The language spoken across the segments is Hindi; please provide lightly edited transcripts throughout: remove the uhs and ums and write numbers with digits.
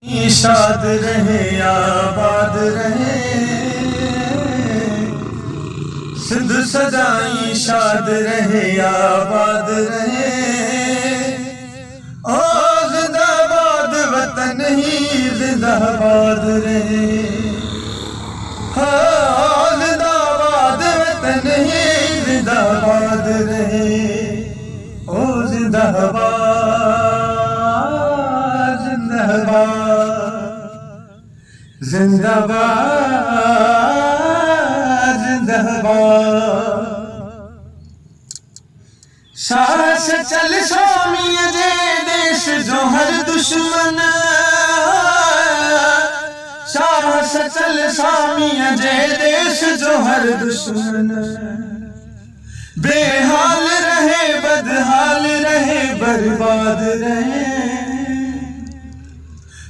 शाद रहे आबाद रहे, सिंध सदाई शाद रहे आबाद रहे। ओ जिंदाबाद वतन ही जिंदाबाद रहे, हाँ जिंदाबाद वतन ही जिंदाबाद रहे। ओ जिंदाबाद जिंदाबाद जिंदाबाद जिंदाबाद। शाह से चल स्वामी जे देश जो हर दुश्मन, शाह से चल स्वामी जे देश जो हर दुश्मन। बेहाल रहे बदहाल रहे बर्बाद रहे,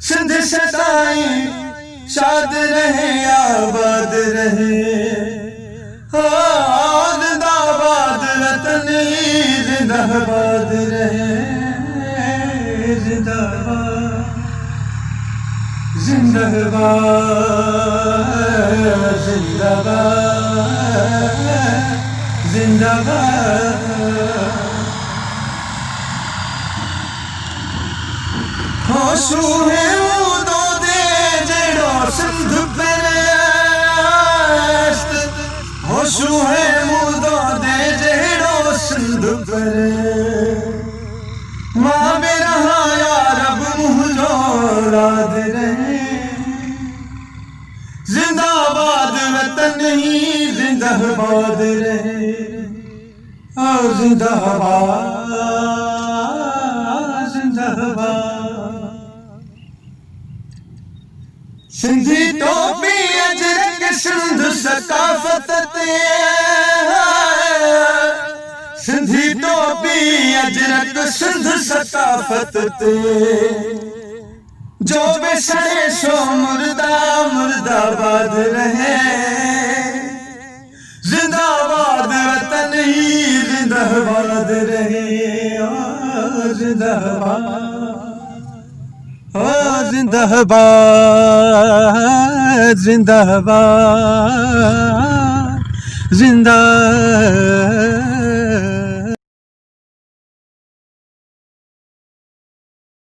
सिंध सदाई शाद रहे आबाद रहे। जिंदाबाद वतन जिंदाबाद रहे, जिंदाबाद जिंदाबाद जिंदाबाद जिंदाबाद। होशू है दो दे जेड़ो सिंध परस्त, होशू है दो दे जेड़ो सिंध पर। मां मेरा यार अब मुझो राद रहे, जिंदाबाद वतन ही जिंदाबाद रहे। ओ जिंदाबाद जिंदाबाद। सिंधी टोपी अजरक सिंध सकाफत ते, सिंधी टोपी अजरक सिंध सकाफत ते। जो बेसरे सो मुर्दा मुर्दाबाद रहे, जिंदाबाद वतन ही जिंदाबाद रहे। जिंदाबाद जिंदाबाद जिंदाबाद जिंदाबाद।